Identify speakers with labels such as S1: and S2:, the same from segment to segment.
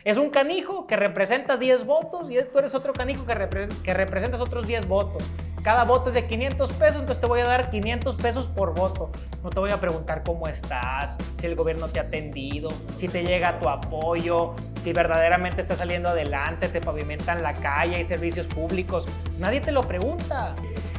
S1: Es un canijo que representa 10 votos y tú eres otro canijo que representas otros 10 votos. Cada voto es de 500 pesos, entonces te voy a dar 500 pesos por voto. No te voy a preguntar cómo estás, si el gobierno te ha atendido, si te llega tu apoyo, si verdaderamente estás saliendo adelante, te pavimentan la calle, hay servicios públicos. Nadie te lo pregunta.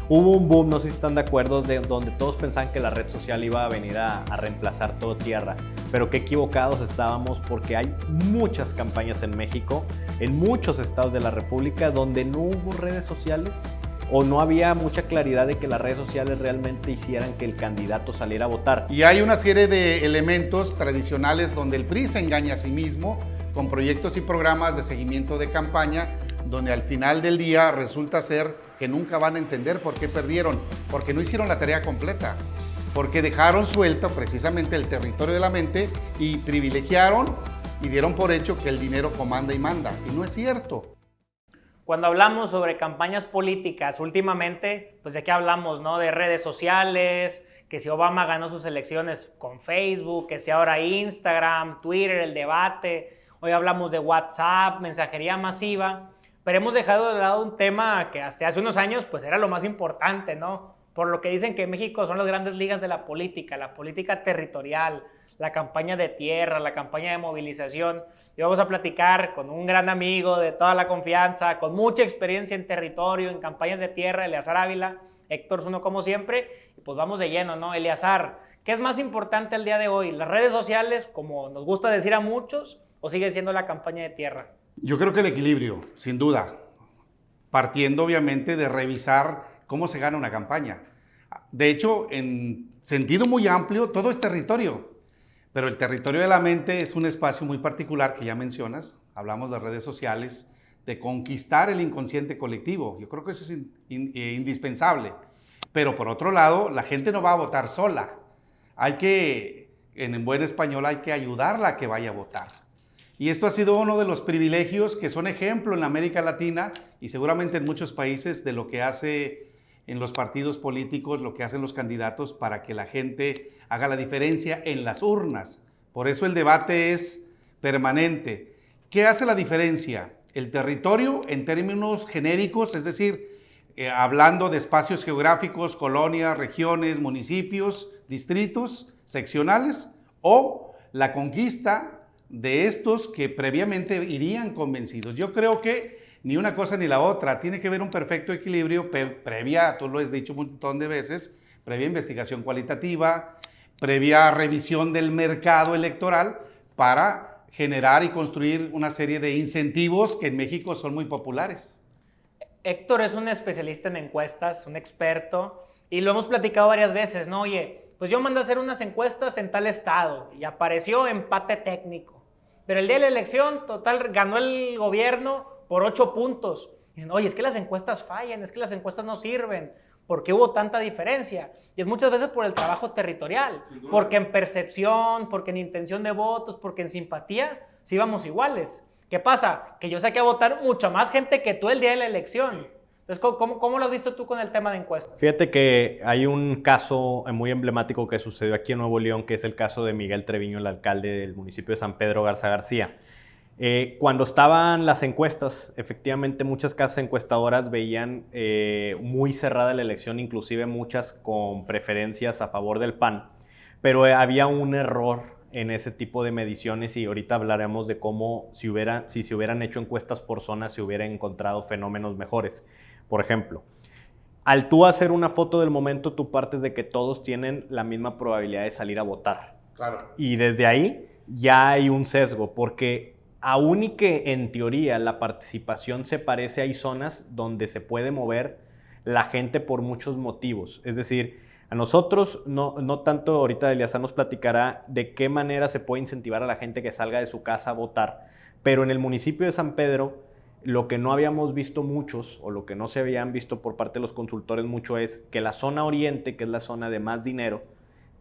S2: Hubo un boom, no sé si están de acuerdo, donde todos pensaban que la red social iba a venir a reemplazar todo tierra, pero qué equivocados estábamos, porque hay muchas campañas en México, en muchos estados de la República, donde no hubo redes sociales o no había mucha claridad de que las redes sociales realmente hicieran que el candidato saliera a votar.
S3: Y hay una serie de elementos tradicionales donde el PRI se engaña a sí mismo con proyectos y programas de seguimiento de campaña, donde al final del día resulta ser que nunca van a entender por qué perdieron, porque no hicieron la tarea completa, porque dejaron suelto precisamente el territorio de la mente y privilegiaron y dieron por hecho que el dinero comanda y manda, y no es cierto.
S1: Cuando hablamos sobre campañas políticas últimamente, pues de qué hablamos, ¿no? De redes sociales, que si Obama ganó sus elecciones con Facebook, que si ahora Instagram, Twitter, el debate. Hoy hablamos de WhatsApp, mensajería masiva, pero hemos dejado de lado un tema que hasta hace unos años pues era lo más importante, ¿no? Por lo que dicen que México son las grandes ligas de la política territorial, la campaña de tierra, la campaña de movilización. Y vamos a platicar con un gran amigo de toda la confianza, con mucha experiencia en territorio, en campañas de tierra, Eleazar Ávila, Héctor Zuno como siempre, y pues vamos de lleno, ¿no? Eleazar, ¿qué es más importante el día de hoy? ¿Las redes sociales, como nos gusta decir a muchos, o sigue siendo la campaña de tierra?
S3: Yo creo que el equilibrio, sin duda, partiendo obviamente de revisar cómo se gana una campaña. De hecho, en sentido muy amplio, todo es territorio, pero el territorio de la mente es un espacio muy particular que ya mencionas. Hablamos de redes sociales, de conquistar el inconsciente colectivo. Yo creo que eso es indispensable. Pero por otro lado, la gente no va a votar sola. En buen español, hay que ayudarla a que vaya a votar. Y esto ha sido uno de los privilegios que son ejemplo en la América Latina y seguramente en muchos países de lo que hace en los partidos políticos, lo que hacen los candidatos para que la gente haga la diferencia en las urnas. Por eso el debate es permanente. ¿Qué hace la diferencia? El territorio en términos genéricos, es decir, hablando de espacios geográficos, colonias, regiones, municipios, distritos, seccionales, o la conquista de estos que previamente irían convencidos. Yo creo que ni una cosa ni la otra, tiene que haber un perfecto equilibrio previa, tú lo has dicho un montón de veces, previa investigación cualitativa, previa revisión del mercado electoral para generar y construir una serie de incentivos que en México son muy populares.
S1: Héctor es un especialista en encuestas, un experto, y lo hemos platicado varias veces, ¿no? Oye, pues yo mandé a hacer unas encuestas en tal estado y apareció empate técnico. Pero el día de la elección, total, ganó el gobierno por 8 puntos. Dicen, oye, es que las encuestas fallan, es que las encuestas no sirven. ¿Por qué hubo tanta diferencia? Y es muchas veces por el trabajo territorial, porque en percepción, porque en intención de votos, porque en simpatía, sí vamos iguales. ¿Qué pasa? Que yo saqué a votar mucha más gente que tú el día de la elección. Entonces, ¿cómo lo has visto tú con el tema de encuestas?
S2: Fíjate que hay un caso muy emblemático que sucedió aquí en Nuevo León, que es el caso de Miguel Treviño, el alcalde del municipio de San Pedro Garza García. Cuando estaban las encuestas, efectivamente muchas casas encuestadoras veían muy cerrada la elección, inclusive muchas con preferencias a favor del PAN, pero había un error en ese tipo de mediciones y ahorita hablaremos de cómo si se hubieran hecho encuestas por zonas se hubieran encontrado fenómenos mejores. Por ejemplo, al tú hacer una foto del momento, tú partes de que todos tienen la misma probabilidad de salir a votar.
S3: Claro.
S2: Y desde ahí ya hay un sesgo, porque aún y que en teoría la participación se parece, hay zonas donde se puede mover la gente por muchos motivos. Es decir, a nosotros, no tanto ahorita Eleazar nos platicará de qué manera se puede incentivar a la gente que salga de su casa a votar, pero en el municipio de San Pedro, lo que no habíamos visto muchos, o lo que no se habían visto por parte de los consultores mucho, es que la zona oriente, que es la zona de más dinero,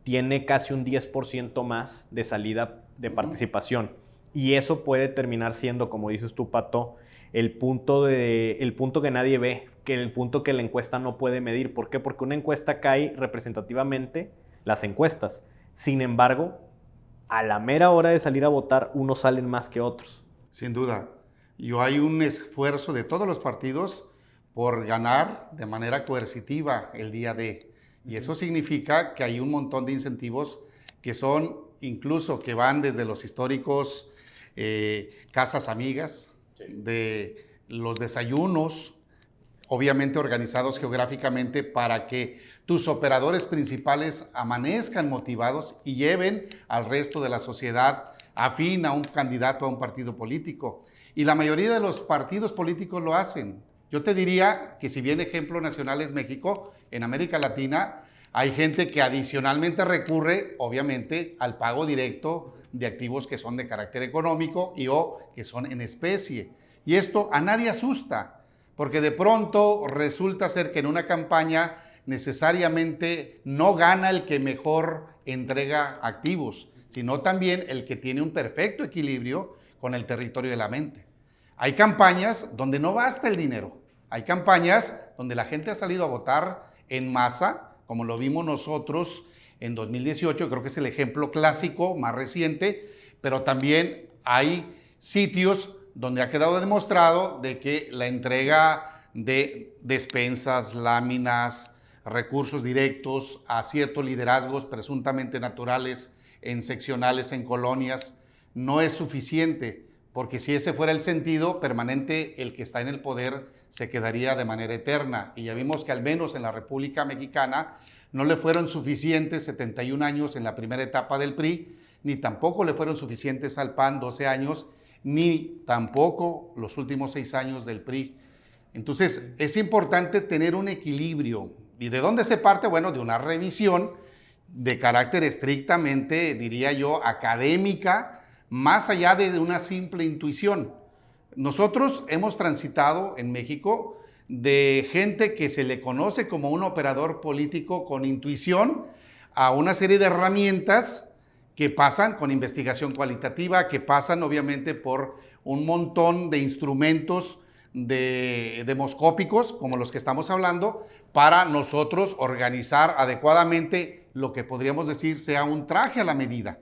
S2: tiene casi un 10% más de salida de participación. Y eso puede terminar siendo, como dices tú, Pato, el punto que nadie ve, que el punto que la encuesta no puede medir. ¿Por qué? Porque una encuesta cae representativamente las encuestas. Sin embargo, a la mera hora de salir a votar, unos salen más que otros.
S3: Sin duda. Hay un esfuerzo de todos los partidos por ganar de manera coercitiva el día D. Y eso significa que hay un montón de incentivos que son incluso que van desde los históricos casas amigas, de los desayunos, obviamente organizados geográficamente para que tus operadores principales amanezcan motivados y lleven al resto de la sociedad afín a un candidato a un partido político. Y la mayoría de los partidos políticos lo hacen. Yo te diría que si bien ejemplo nacional es México, en América Latina hay gente que adicionalmente recurre, obviamente, al pago directo de activos que son de carácter económico o que son en especie. Y esto a nadie asusta, porque de pronto resulta ser que en una campaña necesariamente no gana el que mejor entrega activos, sino también el que tiene un perfecto equilibrio con el territorio de la mente. Hay campañas donde no basta el dinero. Hay campañas donde la gente ha salido a votar en masa, como lo vimos nosotros en 2018, creo que es el ejemplo clásico más reciente, pero también hay sitios donde ha quedado demostrado de que la entrega de despensas, láminas, recursos directos a ciertos liderazgos presuntamente naturales en seccionales, en colonias, no es suficiente, porque si ese fuera el sentido permanente, el que está en el poder se quedaría de manera eterna. Y ya vimos que al menos en la República Mexicana no le fueron suficientes 71 años en la primera etapa del PRI, ni tampoco le fueron suficientes al PAN 12 años, ni tampoco los últimos 6 años del PRI. Entonces, es importante tener un equilibrio. ¿Y de dónde se parte? Bueno, de una revisión de carácter estrictamente, diría yo, académica, más allá de una simple intuición. Nosotros hemos transitado en México de gente que se le conoce como un operador político con intuición a una serie de herramientas que pasan con investigación cualitativa, que pasan obviamente por un montón de instrumentos demoscópicos, como los que estamos hablando, para nosotros organizar adecuadamente lo que podríamos decir sea un traje a la medida.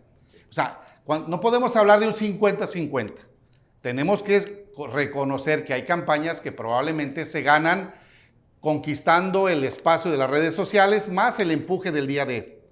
S3: O sea, no podemos hablar de un 50-50. Tenemos que reconocer que hay campañas que probablemente se ganan conquistando el espacio de las redes sociales, más el empuje del día D,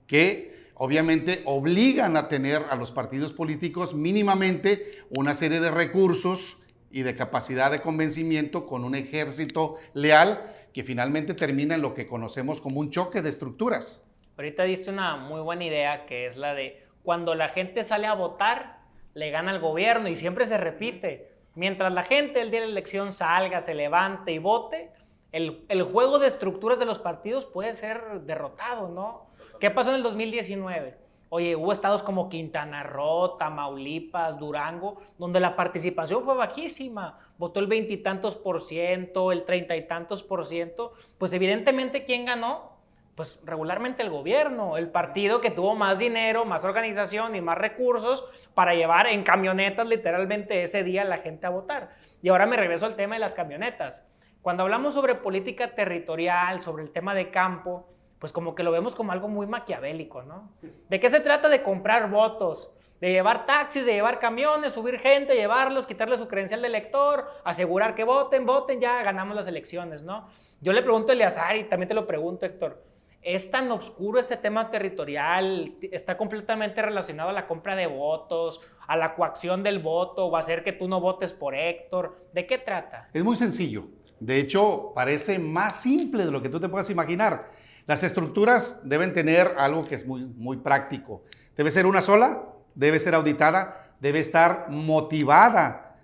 S3: que obviamente obligan a tener a los partidos políticos mínimamente una serie de recursos y de capacidad de convencimiento con un ejército leal que finalmente termina en lo que conocemos como un choque de estructuras.
S1: Ahorita diste una muy buena idea, que es la de cuando la gente sale a votar, le gana al gobierno, y siempre se repite. Mientras la gente el día de la elección salga, se levante y vote, el juego de estructuras de los partidos puede ser derrotado, ¿no? ¿Qué pasó en el 2019? Oye, hubo estados como Quintana Roo, Tamaulipas, Durango, donde la participación fue bajísima. Votó el 20 y tantos por ciento, el 30 y tantos por ciento. Pues evidentemente, ¿quién ganó? Pues regularmente el gobierno, el partido que tuvo más dinero, más organización y más recursos para llevar en camionetas literalmente ese día a la gente a votar. Y ahora me regreso al tema de las camionetas. Cuando hablamos sobre política territorial, sobre el tema de campo, pues como que lo vemos como algo muy maquiavélico, ¿no? ¿De qué se trata? De comprar votos, de llevar taxis, de llevar camiones, subir gente, llevarlos, quitarle su credencial de elector, asegurar que voten, ya ganamos las elecciones, ¿no? Yo le pregunto a Eleazar, y también te lo pregunto, Héctor, ¿es tan oscuro este tema territorial? ¿Está completamente relacionado a la compra de votos, a la coacción del voto, o a hacer que tú no votes por Héctor? ¿De qué trata?
S3: Es muy sencillo. De hecho, parece más simple de lo que tú te puedas imaginar. Las estructuras deben tener algo que es muy práctico. Debe ser una sola, debe ser auditada, debe estar motivada,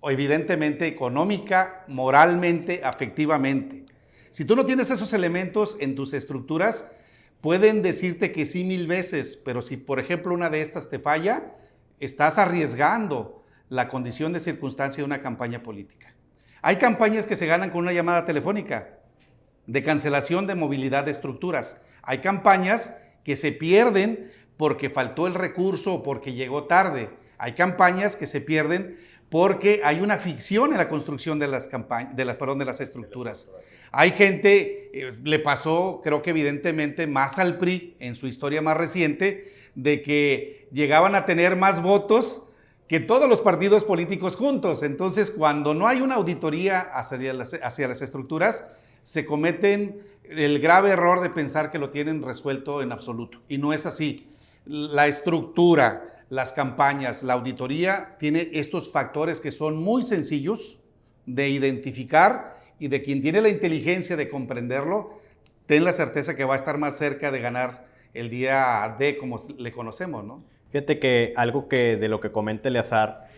S3: o evidentemente económica, moralmente, afectivamente. Si tú no tienes esos elementos en tus estructuras, pueden decirte que sí 1000 veces, pero si por ejemplo una de estas te falla, estás arriesgando la condición de circunstancia de una campaña política. Hay campañas que se ganan con una llamada telefónica de cancelación de movilidad de estructuras. Hay campañas que se pierden porque faltó el recurso o porque llegó tarde. Hay campañas que se pierden porque hay una ficción en la construcción de las estructuras. Hay gente, le pasó, creo que evidentemente más al PRI en su historia más reciente, de que llegaban a tener más votos que todos los partidos políticos juntos. Entonces, cuando no hay una auditoría hacia las estructuras, se cometen el grave error de pensar que lo tienen resuelto en absoluto. Y no es así. La estructura, las campañas, la auditoría tiene estos factores que son muy sencillos de identificar, y de quien tiene la inteligencia de comprenderlo, ten la certeza que va a estar más cerca de ganar el día D, como le conocemos, ¿no?
S2: Fíjate que algo que de lo que comenta Eleazar,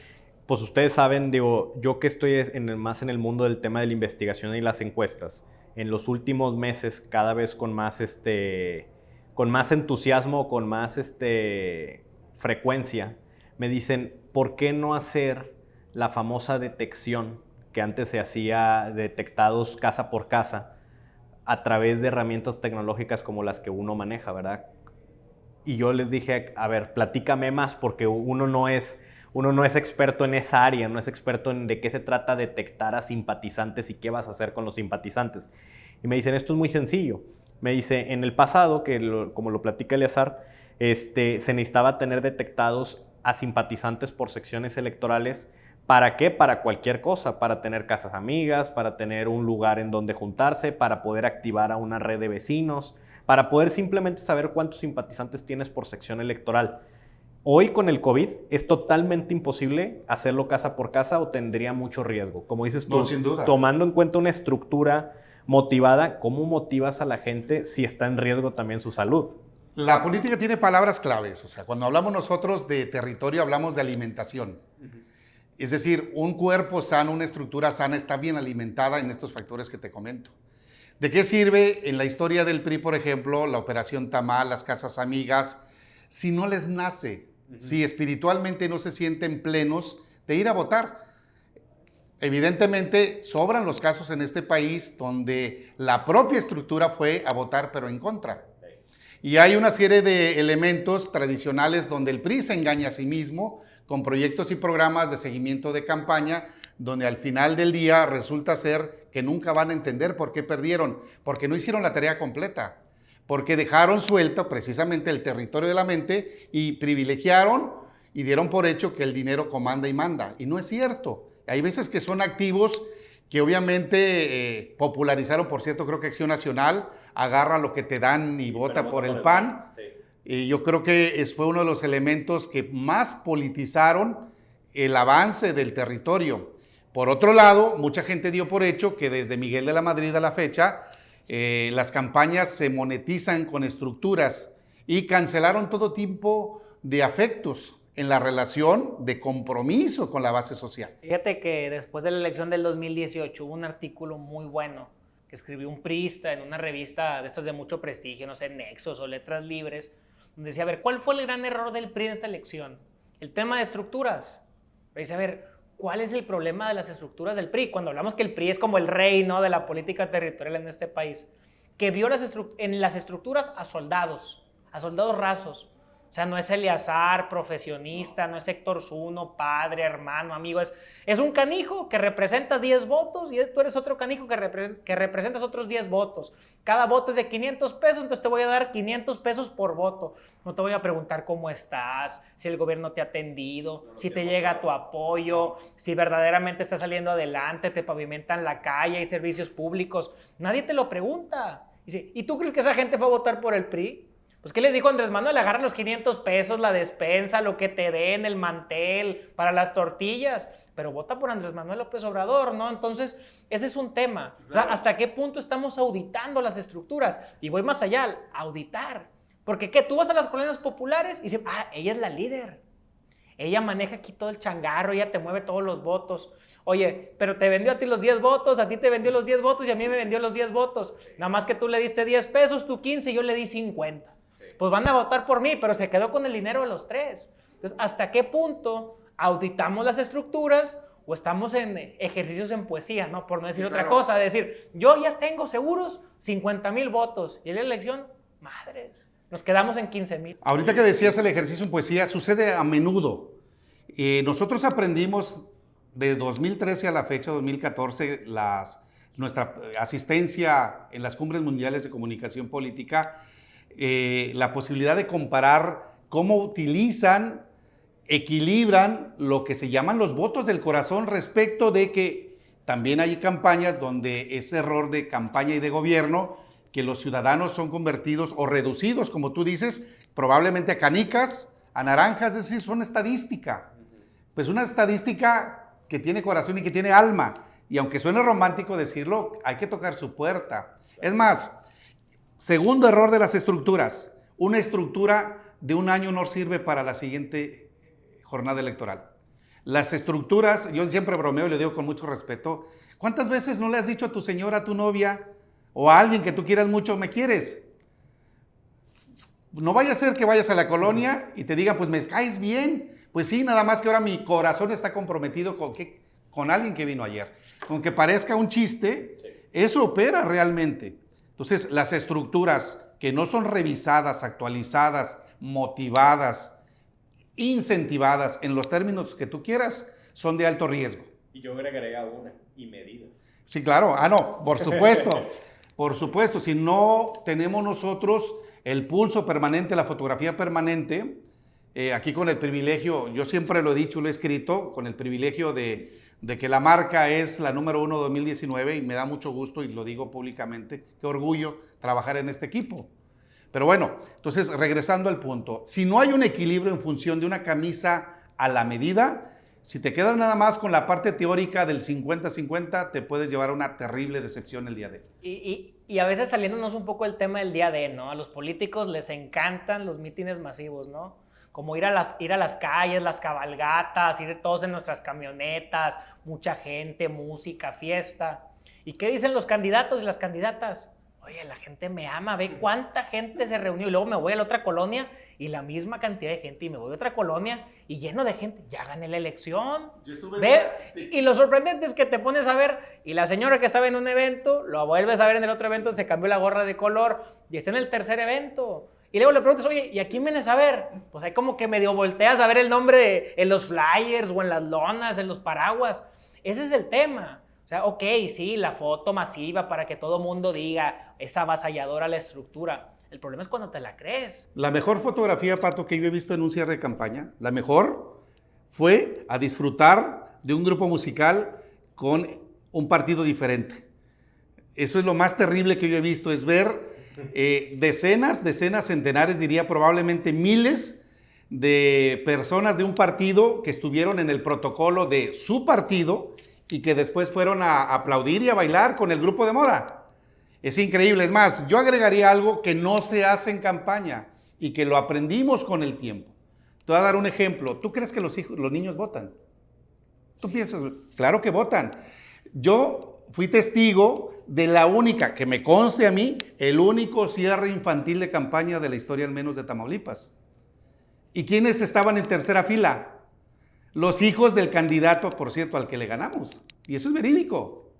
S2: pues ustedes saben, digo, yo que estoy más en el mundo del tema de la investigación y las encuestas, en los últimos meses, cada vez con más entusiasmo, con más frecuencia, me dicen, ¿por qué no hacer la famosa detección que antes se hacía, detectados casa por casa, a través de herramientas tecnológicas como las que uno maneja, ¿verdad? Y yo les dije, a ver, platícame más, porque uno no es experto en esa área, no es experto en de qué se trata detectar a simpatizantes y qué vas a hacer con los simpatizantes. Y me dicen, esto es muy sencillo. Me dice, en el pasado, como lo platica Eleazar, se necesitaba tener detectados a simpatizantes por secciones electorales. ¿Para qué? Para cualquier cosa, para tener casas amigas, para tener un lugar en donde juntarse, para poder activar a una red de vecinos, para poder simplemente saber cuántos simpatizantes tienes por sección electoral. Hoy con el COVID es totalmente imposible hacerlo casa por casa o tendría mucho riesgo. Como dices tú,
S3: No, sin duda.
S2: Tomando en cuenta una estructura motivada, ¿cómo motivas a la gente si está en riesgo también su salud?
S3: La política tiene palabras claves. O sea, cuando hablamos nosotros de territorio, hablamos de alimentación. Es decir, un cuerpo sano, una estructura sana está bien alimentada en estos factores que te comento. ¿De qué sirve en la historia del PRI, por ejemplo, la Operación Tamal, las casas amigas, si no les nace, si espiritualmente no se sienten plenos de ir a votar? Evidentemente, sobran los casos en este país donde la propia estructura fue a votar, pero en contra. Y hay una serie de elementos tradicionales donde el PRI se engaña a sí mismo con proyectos y programas de seguimiento de campaña, donde al final del día resulta ser que nunca van a entender por qué perdieron, porque no hicieron la tarea completa, porque dejaron suelto precisamente el territorio de la mente y privilegiaron y dieron por hecho que el dinero comanda y manda. Y no es cierto. Hay veces que son activos que obviamente popularizaron, por cierto, creo que Acción Nacional, agarra lo que te dan y vota por el PAN. Sí. Y yo creo que fue uno de los elementos que más politizaron el avance del territorio. Por otro lado, mucha gente dio por hecho que desde Miguel de la Madrid a la fecha, las campañas se monetizan con estructuras y cancelaron todo tipo de afectos en la relación de compromiso con la base social.
S1: Fíjate que después de la elección del 2018 hubo un artículo muy bueno que escribió un priista en una revista de estas de mucho prestigio, no sé, Nexos o Letras Libres, donde decía, a ver, ¿cuál fue el gran error del PRI en esta elección? El tema de estructuras. Pero dice, a ver, ¿cuál es el problema de las estructuras del PRI? Cuando hablamos que el PRI es como el rey, ¿no?, de la política territorial en este país, que vio en las estructuras a soldados rasos. O sea, no es Eleazar, profesionista, no es Héctor Zuno, padre, hermano, amigo. Es un canijo que representa 10 votos y tú eres otro canijo que representas otros 10 votos. Cada voto es de 500 pesos, entonces te voy a dar 500 pesos por voto. No te voy a preguntar cómo estás, si el gobierno te ha atendido, si te llega tu apoyo, si verdaderamente estás saliendo adelante, te pavimentan la calle, hay servicios públicos. Nadie te lo pregunta. ¿Y tú crees que esa gente fue a votar por el PRI? Pues, ¿qué les dijo Andrés Manuel? Agarra los 500 pesos, la despensa, lo que te den, el mantel, para las tortillas. Pero vota por Andrés Manuel López Obrador, ¿no? Entonces, ese es un tema. Claro. O sea, ¿hasta qué punto estamos auditando las estructuras? Y voy más allá, auditar. Porque, ¿qué? Tú vas a las colonias populares y dices, ella es la líder. Ella maneja aquí todo el changarro, ella te mueve todos los votos. Oye, pero te vendió a ti los 10 votos, a ti te vendió los 10 votos y a mí me vendió los 10 votos. Nada más que tú le diste 10 pesos, tú 15 y yo le di 50. Pues van a votar por mí, pero se quedó con el dinero de los 3. Entonces, ¿hasta qué punto auditamos las estructuras o estamos en ejercicios en poesía, ¿no? Por no decir otra cosa, decir, yo ya tengo seguros 50,000 votos y en la elección, madres, nos quedamos en 15,000.
S3: Ahorita que decías el ejercicio en poesía, sucede a menudo. Nosotros aprendimos de 2013 a la fecha, 2014, nuestra asistencia en las cumbres mundiales de comunicación política, la posibilidad de comparar cómo utilizan equilibran lo que se llaman los votos del corazón respecto de que también hay campañas donde ese error de campaña y de gobierno, que los ciudadanos son convertidos o reducidos, como tú dices, probablemente a canicas, a naranjas, es decir, son estadística. Pues una estadística que tiene corazón y que tiene alma. Y aunque suene romántico decirlo, hay que tocar su puerta. Es más, segundo error de las estructuras. Una estructura de un año no sirve para la siguiente jornada electoral. Las estructuras, yo siempre bromeo y le digo con mucho respeto, ¿cuántas veces no le has dicho a tu señora, a tu novia o a alguien que tú quieras mucho, me quieres? No vaya a ser que vayas a la colonia y te digan, pues me caes bien. Pues sí, nada más que ahora mi corazón está comprometido con alguien que vino ayer. Aunque parezca un chiste, eso opera realmente. Entonces, las estructuras que no son revisadas, actualizadas, motivadas, incentivadas en los términos que tú quieras, son de alto riesgo.
S2: Y yo agregaría una, y medidas.
S3: Sí, claro. No, por supuesto. Por supuesto, si no tenemos nosotros el pulso permanente, la fotografía permanente, aquí con el privilegio, yo siempre lo he dicho, lo he escrito, con el privilegio de que la marca es la número 1 de 2019 y me da mucho gusto y lo digo públicamente, qué orgullo trabajar en este equipo. Pero bueno, entonces regresando al punto, si no hay un equilibrio en función de una camisa a la medida, si te quedas nada más con la parte teórica del 50-50, te puedes llevar a una terrible decepción el día de hoy.
S1: Y a veces saliéndonos un poco del tema del día de, ¿no? A los políticos les encantan los mítines masivos, ¿no? Como ir a las calles, las cabalgatas, ir todos en nuestras camionetas, mucha gente, música, fiesta. ¿Y qué dicen los candidatos y las candidatas? Oye, la gente me ama, ve cuánta gente se reunió y luego me voy a la otra colonia y la misma cantidad de gente y me voy a otra colonia y lleno de gente. Ya gané la elección. ¿Ve? Sí. Y lo sorprendente es que te pones a ver y la señora que estaba en un evento, lo vuelves a ver en el otro evento, se cambió la gorra de color y está en el tercer evento. Y luego le preguntas, oye, ¿y a quién vienes a ver? Pues ahí como que medio volteas a ver el nombre en los flyers o en las lonas, en los paraguas. Ese es el tema. O sea, ok, sí, la foto masiva para que todo mundo diga, es avasalladora la estructura. El problema es cuando te la crees.
S3: La mejor fotografía, Pato, que yo he visto en un cierre de campaña, la mejor fue a disfrutar de un grupo musical con un partido diferente. Eso es lo más terrible que yo he visto, es ver decenas, centenares, diría probablemente miles de personas de un partido que estuvieron en el protocolo de su partido y que después fueron a aplaudir y a bailar con el grupo de moda. Es increíble. Es más, yo agregaría algo que no se hace en campaña y que lo aprendimos con el tiempo. Te voy a dar un ejemplo. ¿Tú crees que los niños votan? ¿Tú piensas? Claro que votan. Yo fui testigo de la única, que me conste a mí, el único cierre infantil de campaña de la historia al menos de Tamaulipas. ¿Y quiénes estaban en tercera fila? Los hijos del candidato, por cierto, al que le ganamos. Y eso es verídico.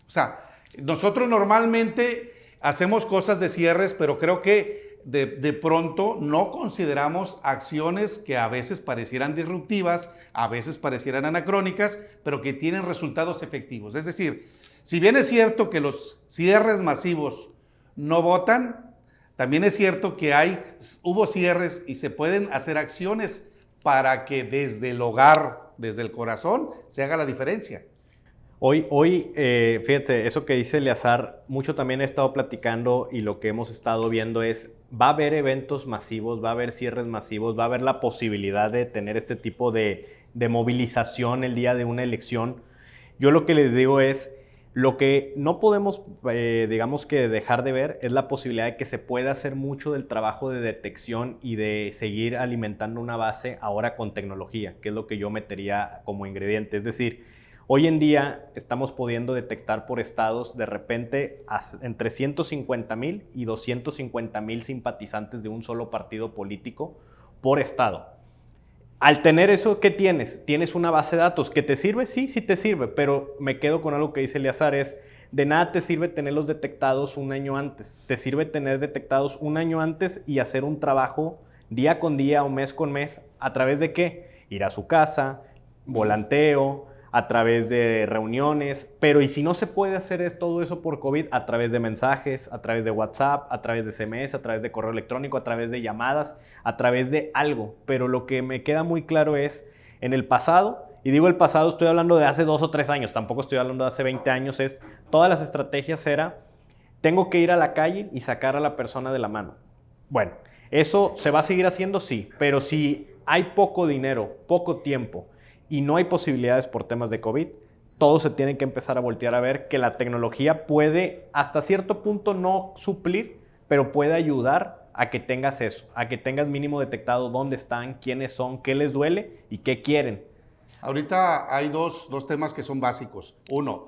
S3: O sea, nosotros normalmente hacemos cosas de cierres, pero creo que de pronto no consideramos acciones que a veces parecieran disruptivas, a veces parecieran anacrónicas, pero que tienen resultados efectivos. Es decir, si bien es cierto que los cierres masivos no votan, también es cierto que hubo cierres y se pueden hacer acciones para que desde el hogar, desde el corazón, se haga la diferencia.
S2: Hoy, fíjate, eso que dice Eleazar, mucho también he estado platicando y lo que hemos estado viendo es, va a haber eventos masivos, va a haber cierres masivos, va a haber la posibilidad de tener este tipo de movilización el día de una elección. Yo lo que les digo es, lo que no podemos, digamos que dejar de ver es la posibilidad de que se pueda hacer mucho del trabajo de detección y de seguir alimentando una base ahora con tecnología, que es lo que yo metería como ingrediente. Es decir, hoy en día estamos pudiendo detectar por estados de repente entre 150,000 y 250,000 simpatizantes de un solo partido político por estado. Al tener eso, ¿qué tienes? Tienes una base de datos. ¿Que te sirve? Sí, sí te sirve, pero me quedo con algo que dice Eleazar, es de nada te sirve tenerlos detectados un año antes. Te sirve tener detectados un año antes y hacer un trabajo día con día o mes con mes. ¿A través de qué? Ir a su casa, volanteo, a través de reuniones, pero ¿y si no se puede hacer todo eso por COVID? A través de mensajes, a través de WhatsApp, a través de SMS, a través de correo electrónico, a través de llamadas, a través de algo. Pero lo que me queda muy claro es, en el pasado, y digo el pasado, estoy hablando de hace 2 o 3 años, tampoco estoy hablando de hace 20 años, todas las estrategias era, tengo que ir a la calle y sacar a la persona de la mano. Bueno, eso se va a seguir haciendo, sí, pero si hay poco dinero, poco tiempo, y no hay posibilidades por temas de COVID, todos se tienen que empezar a voltear a ver que la tecnología puede hasta cierto punto no suplir, pero puede ayudar a que tengas eso, a que tengas mínimo detectado dónde están, quiénes son, qué les duele y qué quieren.
S3: Ahorita hay dos temas que son básicos. Uno,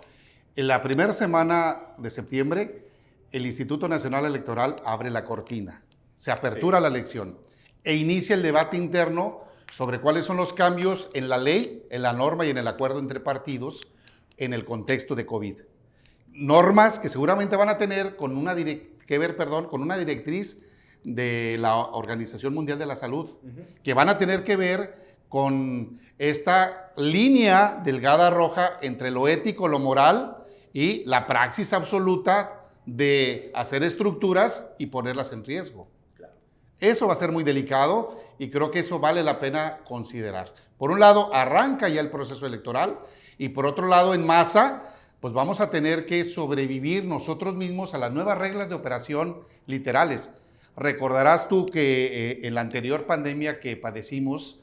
S3: en la primera semana de septiembre, el Instituto Nacional Electoral abre la cortina, se apertura la elección e inicia el debate interno sobre cuáles son los cambios en la ley, en la norma y en el acuerdo entre partidos en el contexto de COVID. Normas que seguramente van a tener con una directriz de la Organización Mundial de la Salud, que van a tener que ver con esta línea delgada roja entre lo ético, lo moral y la praxis absoluta de hacer estructuras y ponerlas en riesgo. Eso va a ser muy delicado y creo que eso vale la pena considerar. Por un lado, arranca ya el proceso electoral y por otro lado, en masa, pues vamos a tener que sobrevivir nosotros mismos a las nuevas reglas de operación literales. Recordarás tú que en la anterior pandemia que padecimos,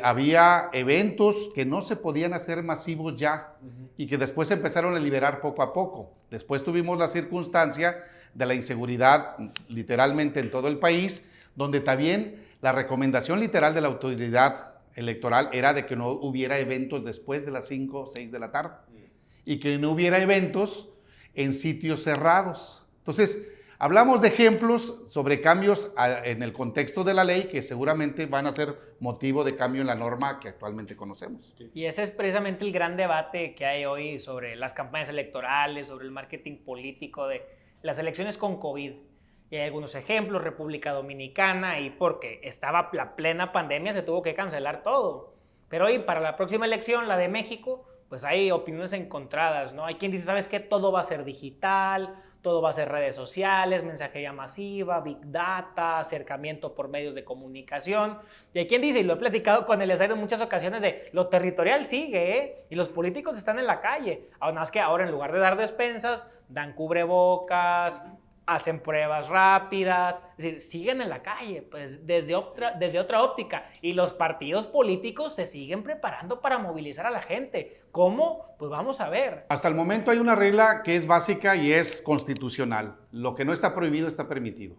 S3: había eventos que no se podían hacer masivos ya y que después se empezaron a liberar poco a poco. Después tuvimos la circunstancia de la inseguridad literalmente en todo el país, donde también la recomendación literal de la autoridad electoral era de que no hubiera eventos después de las 5 o 6 de la tarde y que no hubiera eventos en sitios cerrados. Entonces, hablamos de ejemplos sobre cambios en el contexto de la ley que seguramente van a ser motivo de cambio en la norma que actualmente conocemos.
S1: Y ese es precisamente el gran debate que hay hoy sobre las campañas electorales, sobre el marketing político de las elecciones con COVID. Y hay algunos ejemplos, República Dominicana, y porque estaba la plena pandemia se tuvo que cancelar todo. Pero hoy, para la próxima elección, la de México, pues hay opiniones encontradas, ¿no? Hay quien dice, ¿sabes qué? Todo va a ser digital, todo va a ser redes sociales, mensajería masiva, big data, acercamiento por medios de comunicación. Y hay quien dice, y lo he platicado con Eleazar en muchas ocasiones, de lo territorial sigue, ¿eh? Y los políticos están en la calle. Aún más que ahora, en lugar de dar despensas, dan cubrebocas, hacen pruebas rápidas, es decir, siguen en la calle, pues desde otra óptica. Y los partidos políticos se siguen preparando para movilizar a la gente. ¿Cómo? Pues vamos a ver.
S3: Hasta el momento hay una regla que es básica y es constitucional. Lo que no está prohibido está permitido.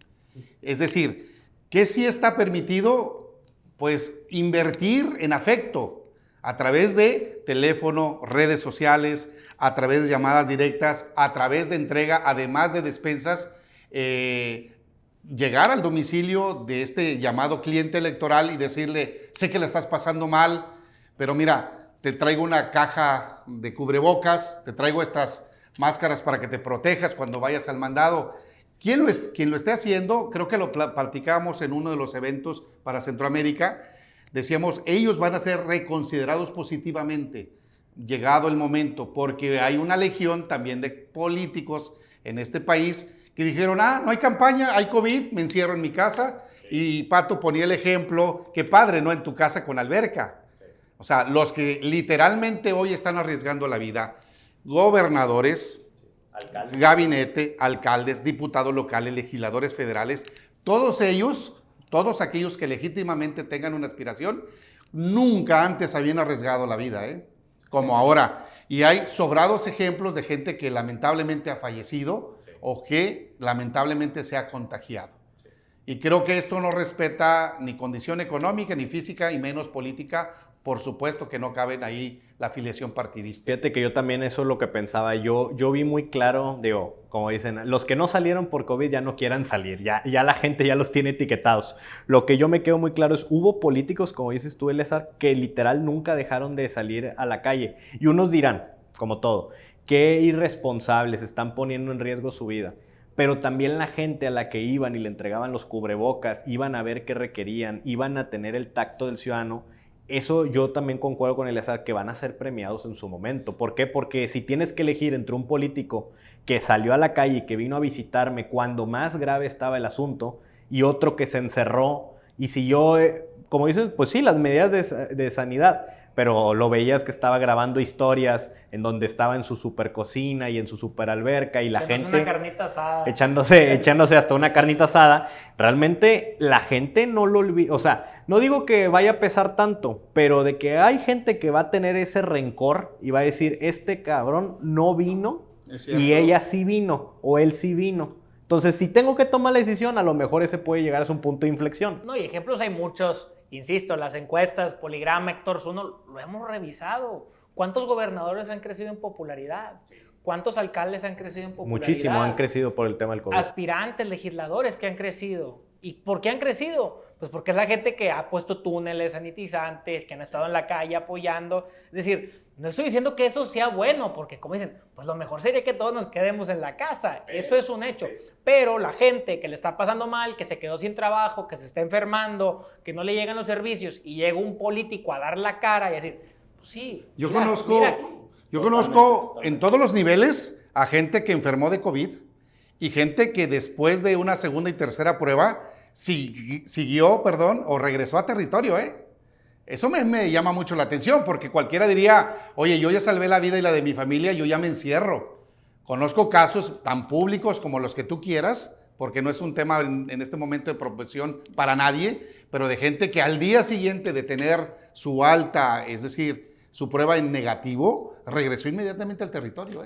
S3: Es decir, ¿qué sí está permitido? Pues invertir en afecto a través de teléfono, redes sociales, a través de llamadas directas, a través de entrega, además de despensas, llegar al domicilio de este llamado cliente electoral y decirle, sé que la estás pasando mal, pero mira, te traigo una caja de cubrebocas, te traigo estas máscaras para que te protejas cuando vayas al mandado. Quien lo esté haciendo, creo que lo platicábamos en uno de los eventos para Centroamérica, decíamos, ellos van a ser reconsiderados positivamente, llegado el momento, porque hay una legión también de políticos en este país que dijeron, no hay campaña, hay COVID, me encierro en mi casa, y Pato ponía el ejemplo, qué padre, ¿no? En tu casa con alberca. O sea, los que literalmente hoy están arriesgando la vida, gobernadores, gabinete, alcaldes, diputados locales, legisladores federales, todos ellos, todos aquellos que legítimamente tengan una aspiración, nunca antes habían arriesgado la vida, como ahora. Y hay sobrados ejemplos de gente que lamentablemente ha fallecido o que lamentablemente se ha contagiado. Y creo que esto no respeta ni condición económica, ni física, y menos política. Por supuesto que no cabe ahí la afiliación partidista.
S2: Fíjate que yo también eso es lo que pensaba. Yo vi muy claro, digo, como dicen, los que no salieron por COVID ya no quieran salir. Ya la gente ya los tiene etiquetados. Lo que yo me quedo muy claro es, hubo políticos, como dices tú, Eleazar, que literal nunca dejaron de salir a la calle. Y unos dirán, como todo, qué irresponsables, están poniendo en riesgo su vida. Pero también la gente a la que iban y le entregaban los cubrebocas, iban a ver qué requerían, iban a tener el tacto del ciudadano. eso yo también concuerdo con Eleazar, que van a ser premiados en su momento. ¿Por qué? Porque si tienes que elegir entre un político que salió a la calle y que vino a visitarme cuando más grave estaba el asunto y otro que se encerró y siguió, como dices, pues sí, las medidas de sanidad, pero lo veías que estaba grabando historias en donde estaba en su super cocina y en su super alberca y la gente
S1: una carnita asada.
S2: echándose hasta una carnita asada. Realmente la gente no lo olvida, o sea, no digo que vaya a pesar tanto, pero de que hay gente que va a tener ese rencor y va a decir, este cabrón no vino y ella sí vino o él sí vino. Entonces, si tengo que tomar la decisión, a lo mejor ese puede llegar a un punto de inflexión.
S1: No, y ejemplos hay muchos. Insisto, las encuestas, Poligrama, Héctor Zuno, lo hemos revisado. ¿Cuántos gobernadores han crecido en popularidad? ¿Cuántos alcaldes han crecido en popularidad?
S2: Muchísimo han crecido por el tema del COVID.
S1: Aspirantes, legisladores que han crecido. ¿Y por qué han crecido? Pues porque es la gente que ha puesto túneles sanitizantes, que han estado en la calle apoyando. Es decir, no estoy diciendo que eso sea bueno, porque como dicen, pues lo mejor sería que todos nos quedemos en la casa. Eso es un hecho. Pero la gente que le está pasando mal, que se quedó sin trabajo, que se está enfermando, que no le llegan los servicios y llega un político a dar la cara y decir, pues sí.
S3: Yo conozco en todos los niveles a gente que enfermó de COVID y gente que después de una segunda y tercera prueba siguió, o regresó a territorio, Eso me llama mucho la atención, porque cualquiera diría, oye, yo ya salvé la vida y la de mi familia, yo ya me encierro. Conozco casos tan públicos como los que tú quieras, porque no es un tema en este momento de profesión para nadie, pero de gente que al día siguiente de tener su alta, es decir, su prueba en negativo, regresó inmediatamente al territorio,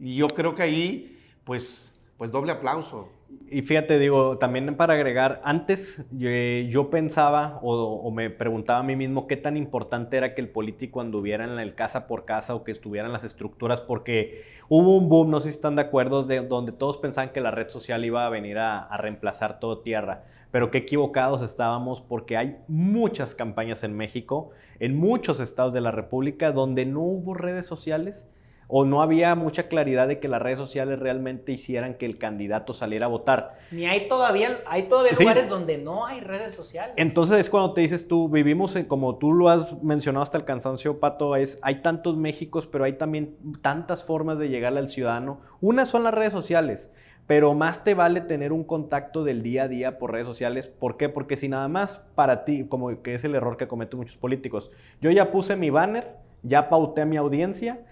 S3: Y yo creo que ahí, pues doble aplauso.
S2: Y fíjate, digo, también para agregar, antes yo pensaba o me preguntaba a mí mismo qué tan importante era que el político anduviera en el casa por casa o que estuviera en las estructuras, porque hubo un boom, no sé si están de acuerdo, donde todos pensaban que la red social iba a venir a reemplazar todo tierra, pero qué equivocados estábamos, porque hay muchas campañas en México, en muchos estados de la República, donde no hubo redes sociales, o no había mucha claridad de que las redes sociales realmente hicieran que el candidato saliera a votar.
S1: Ni hay todavía
S2: Sí.
S1: lugares donde no hay redes sociales.
S2: Entonces es cuando te dices tú, vivimos como tú lo has mencionado hasta el cansancio, Pato, hay tantos Méxicos, pero hay también tantas formas de llegarle al ciudadano. Una son las redes sociales, pero más te vale tener un contacto del día a día por redes sociales. ¿Por qué? Porque si nada más para ti, como que es el error que cometen muchos políticos, yo ya puse mi banner, ya pauté a mi audiencia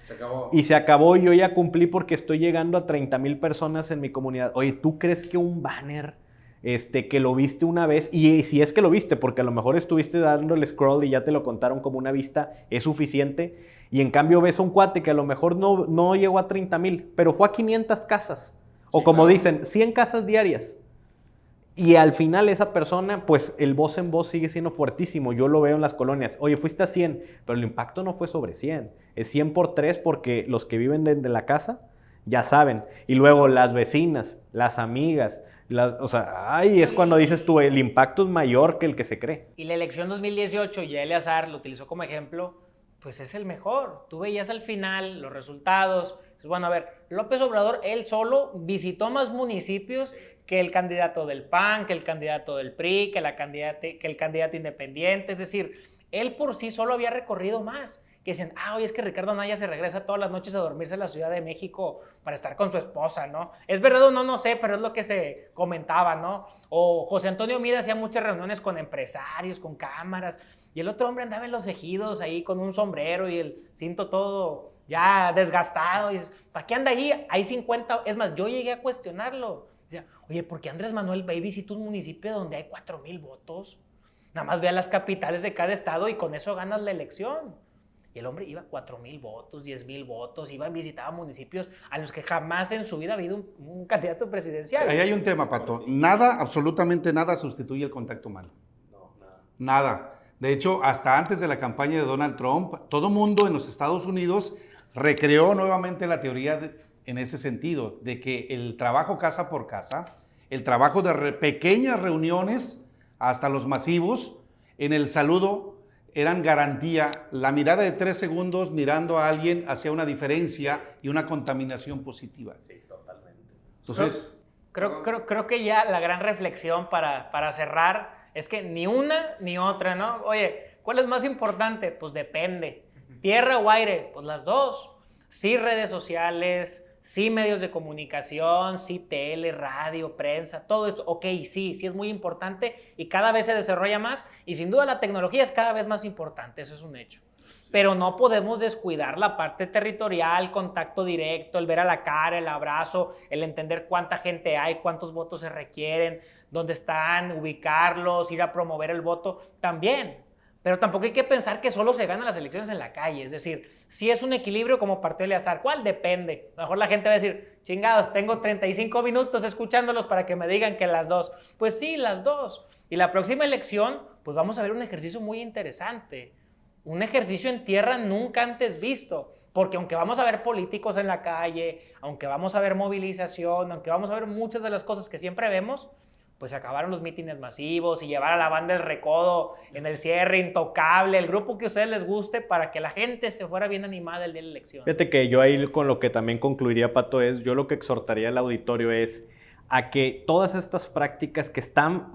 S2: y se acabó, y yo ya cumplí porque estoy llegando a 30,000 personas en mi comunidad. Oye, ¿tú crees que un banner que lo viste una vez, y si es que lo viste, porque a lo mejor estuviste dando el scroll y ya te lo contaron como una vista, es suficiente? Y en cambio ves a un cuate que a lo mejor no llegó a 30,000, pero fue a 500 casas. O como dicen, 100 casas diarias. Y al final esa persona, pues el voz en voz sigue siendo fuertísimo. Yo lo veo en las colonias. Oye, fuiste a 100, pero el impacto no fue sobre 100. Es 100 por 3 porque los que viven de la casa ya saben. Y luego las vecinas, las amigas. O sea, ahí es cuando dices tú, el impacto es mayor que el que se cree.
S1: Y la elección 2018, ya Eleazar lo utilizó como ejemplo, pues es el mejor. Tú veías al final los resultados. Bueno, a ver, López Obrador, él solo visitó más municipios que el candidato del PAN, que el candidato del PRI, que el candidato independiente. Es decir, él por sí solo había recorrido más. Que dicen, oye, es que Ricardo Anaya se regresa todas las noches a dormirse a la Ciudad de México para estar con su esposa, ¿no? ¿Es verdad o no? No sé, pero es lo que se comentaba, ¿no? O José Antonio Mida hacía muchas reuniones con empresarios, con cámaras, y el otro hombre andaba en los ejidos ahí con un sombrero y el cinto todo ya desgastado. Y dices, ¿para qué anda allí? Hay 50, es más, yo llegué a cuestionarlo. Decía, oye, ¿por qué Andrés Manuel va y visita un municipio donde hay 4,000 votos? Nada más ve a las capitales de cada estado y con eso ganas la elección. Y el hombre iba a 4,000 votos, 10,000 votos, iba y visitaba municipios a los que jamás en su vida ha habido un candidato presidencial.
S3: Ahí hay un tema, Pato. Nada, absolutamente nada sustituye el contacto humano. No, nada. Nada. De hecho, hasta antes de la campaña de Donald Trump, todo mundo en los Estados Unidos recreó nuevamente la teoría en ese sentido, de que el trabajo casa por casa, el trabajo de pequeñas reuniones hasta los masivos, en el saludo eran garantía. La mirada de 3 segundos mirando a alguien hacía una diferencia y una contaminación positiva.
S2: Sí, totalmente.
S3: Entonces,
S1: creo que ya la gran reflexión para cerrar es que ni una ni otra, ¿no? Oye, ¿cuál es más importante? Pues depende. ¿Tierra o aire? Pues las dos. Sí, redes sociales, sí, medios de comunicación, sí, tele, radio, prensa, todo esto. Ok, sí es muy importante y cada vez se desarrolla más y sin duda la tecnología es cada vez más importante, eso es un hecho. Pero no podemos descuidar la parte territorial, contacto directo, el ver a la cara, el abrazo, el entender cuánta gente hay, cuántos votos se requieren, dónde están, ubicarlos, ir a promover el voto, también. Pero tampoco hay que pensar que solo se ganan las elecciones en la calle. Es decir, si es un equilibrio como partido Eleazar, ¿cuál? Depende. A lo mejor la gente va a decir, chingados, tengo 35 minutos escuchándolos para que me digan que las dos. Pues sí, las dos. Y la próxima elección, pues vamos a ver un ejercicio muy interesante. Un ejercicio en tierra nunca antes visto, porque aunque vamos a ver políticos en la calle, aunque vamos a ver movilización, aunque vamos a ver muchas de las cosas que siempre vemos, pues se acabaron los mítines masivos y llevar a la banda del Recodo en el cierre, Intocable, el grupo que a ustedes les guste para que la gente se fuera bien animada el día de la elección.
S2: Fíjate que yo ahí con lo que también concluiría, Pato, es yo lo que exhortaría al auditorio es a que todas estas prácticas que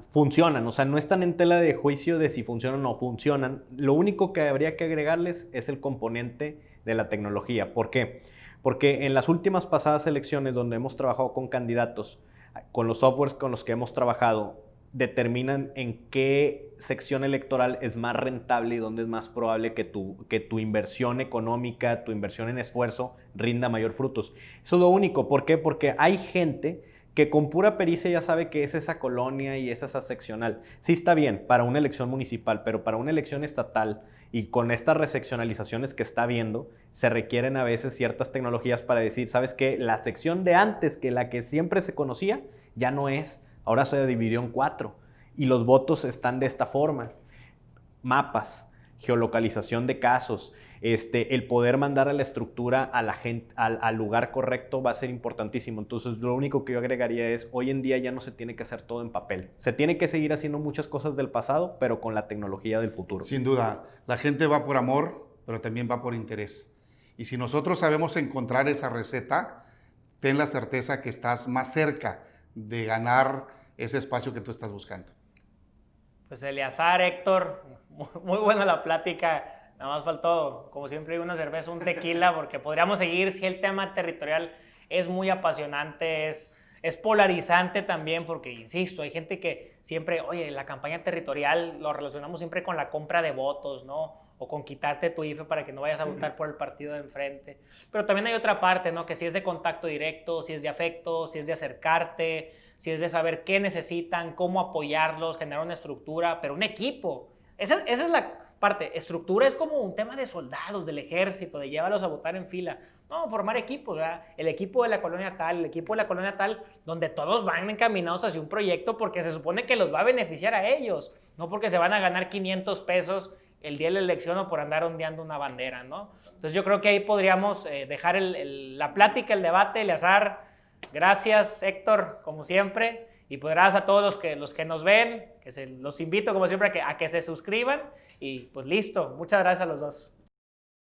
S2: funcionan, o sea, no están en tela de juicio de si funcionan o no funcionan. Lo único que habría que agregarles es el componente de la tecnología. ¿Por qué? Porque en las últimas pasadas elecciones donde hemos trabajado con candidatos, con los softwares con los que hemos trabajado, determinan en qué sección electoral es más rentable y dónde es más probable que tu inversión económica, tu inversión en esfuerzo rinda mayor frutos. Eso es lo único. ¿Por qué? Porque hay gente que con pura pericia ya sabe que es esa colonia y es esa seccional. Sí está bien para una elección municipal, pero para una elección estatal y con estas reseccionalizaciones que está habiendo, se requieren a veces ciertas tecnologías para decir, ¿sabes qué? La sección de antes, que la que siempre se conocía, ya no es. Ahora se dividió en 4 y los votos están de esta forma. Mapas, geolocalización de casos, el poder mandar a la estructura a la gente, al lugar correcto va a ser importantísimo. Entonces, lo único que yo agregaría es, hoy en día ya no se tiene que hacer todo en papel. Se tiene que seguir haciendo muchas cosas del pasado, pero con la tecnología del futuro.
S3: Sin duda, la gente va por amor, pero también va por interés. Y si nosotros sabemos encontrar esa receta, ten la certeza que estás más cerca de ganar ese espacio que tú estás buscando.
S1: Pues Eleazar, Héctor, muy buena la plática. Nada más faltó, como siempre, una cerveza, un tequila, porque podríamos seguir si el tema territorial es muy apasionante, es polarizante también, porque, insisto, hay gente que siempre, oye, la campaña territorial lo relacionamos siempre con la compra de votos, ¿no? O con quitarte tu IFE para que no vayas a votar por el partido de enfrente. Pero también hay otra parte, ¿no? Que si es de contacto directo, si es de afecto, si es de acercarte, si es de saber qué necesitan, cómo apoyarlos, generar una estructura, pero un equipo. Esa es la parte. Estructura es como un tema de soldados, del ejército, de llévalos a votar en fila. No, formar equipos, ¿verdad? El equipo de la colonia tal, el equipo de la colonia tal, donde todos van encaminados hacia un proyecto porque se supone que los va a beneficiar a ellos, no porque se van a ganar 500 pesos el día de la elección o por andar ondeando una bandera, ¿no? Entonces yo creo que ahí podríamos dejar la plática, el debate, Eleazar. Gracias, Héctor, como siempre. Y pues gracias a todos los que nos ven, los invito como siempre a que se suscriban y pues listo. Muchas gracias a los dos.